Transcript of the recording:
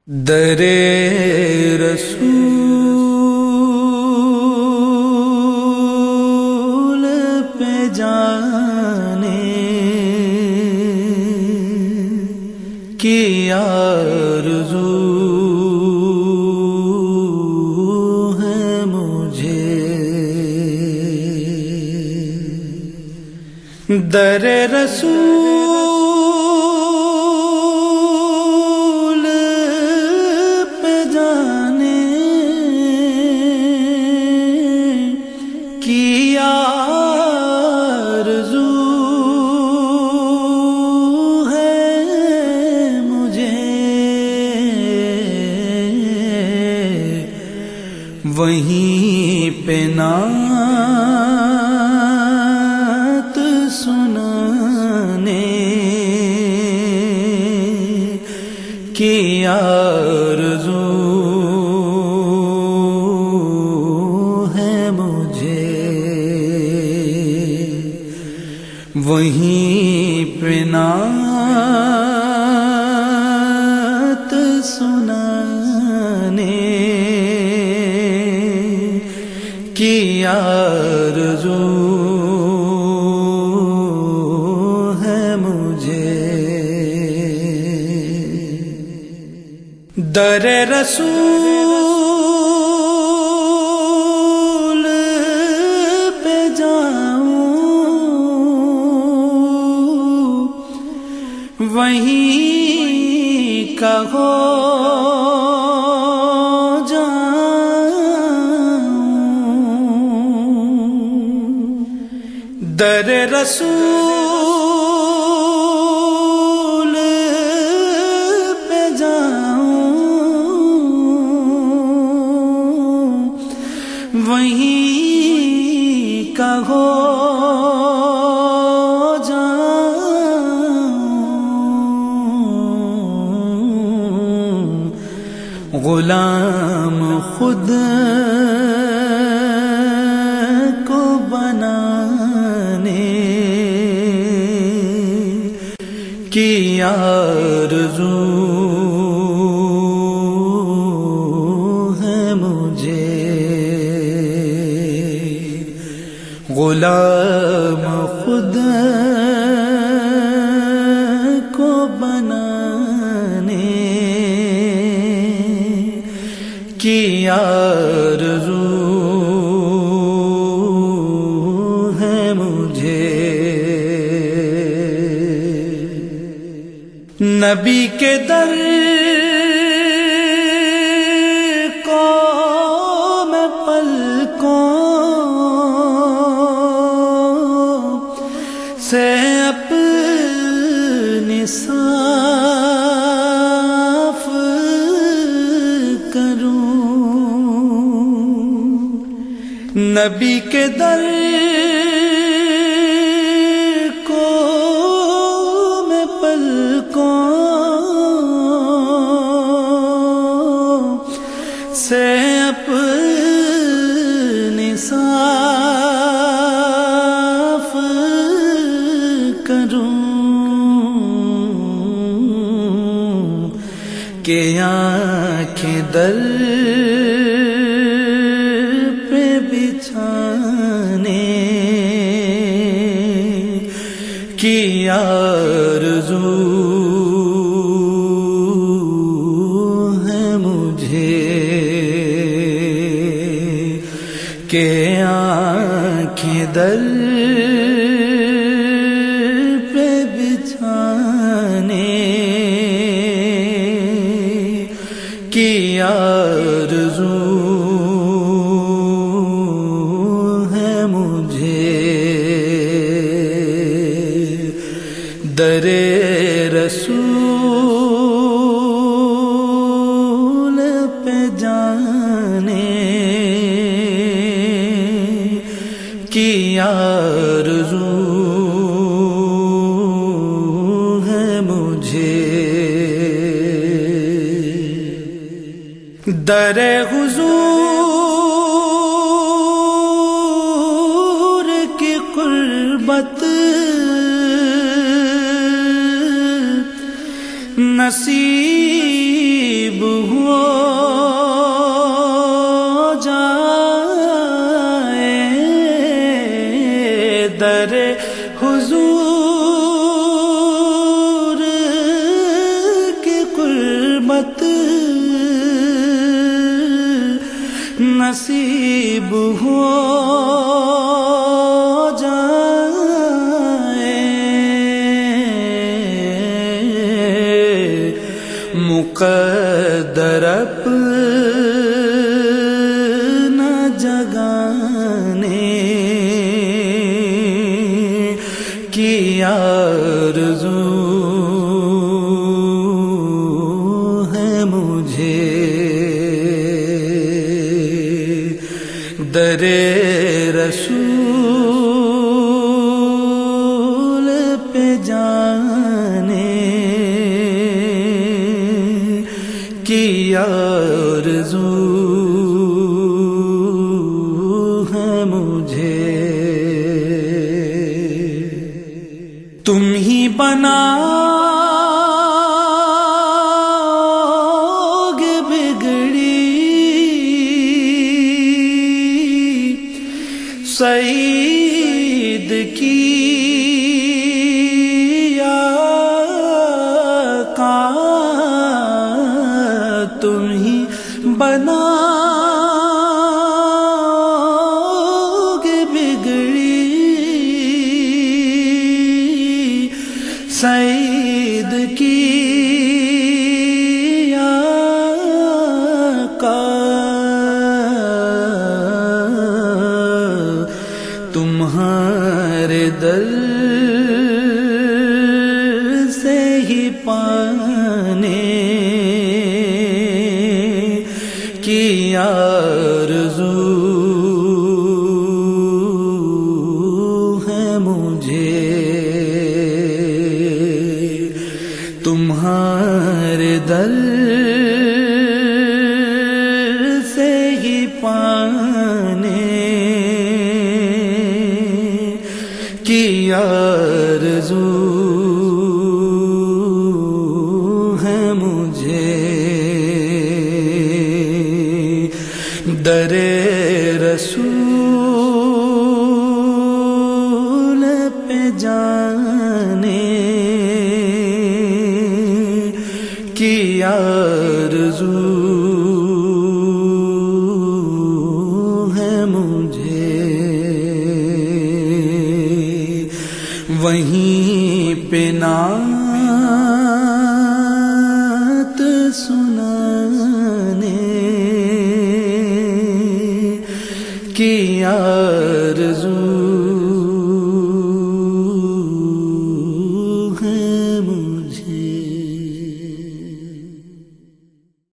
در رسول پہ جانے کی آرزو ہے مجھے، در رسول پہ جانے کی آرزو ہے مجھے، وہیں پہ نعت سنانے کی آرزو ہے مجھے، وہیں پہ نعت سنانے کی آرزو ہے مجھے، در رسول پہ جاؤں وہیں کا ہو در رسول پہ جاؤں وہیں کا ہو جاؤں، غلام خود کو بنانے کی آرزو ہے مجھے، غلام خود کو بنانے کی آرزو ہے مجھے، نبی کے در کو میں پلکوں سے اپنی صاف کروں، نبی کے در کو میں پلکوں سے اپنی صاف کروں کہ آنکھیں در پہ بچھانے کی آرزو ہے مجھے، کہ آنکھیں در پہ بچھانے کی آرزو ہے مجھے، در رسول پہ جانے کی آرزو ہے مجھے، در حضور کی قربت نصیب قربت نصیب ہو جائے، مقدر اپنا جگانے کی آرزو ہے مجھے، در رسول پہ جانے کی آرزو ہے مجھے۔ تم ہی بناؤگے بگڑی سعید کی آقا، تم ہی بناؤگے بگڑی سعید کی آقا، تمہارے در سے ہی پانے کی آرزو ہے مجھے، تمہارے در سے ہی پانے کی آرزو ہے مجھے، در رسول پہ جانے کی آرزو ہے مجھے، وہیں پہ نعت سنانے کی آرزو ہے مجھے۔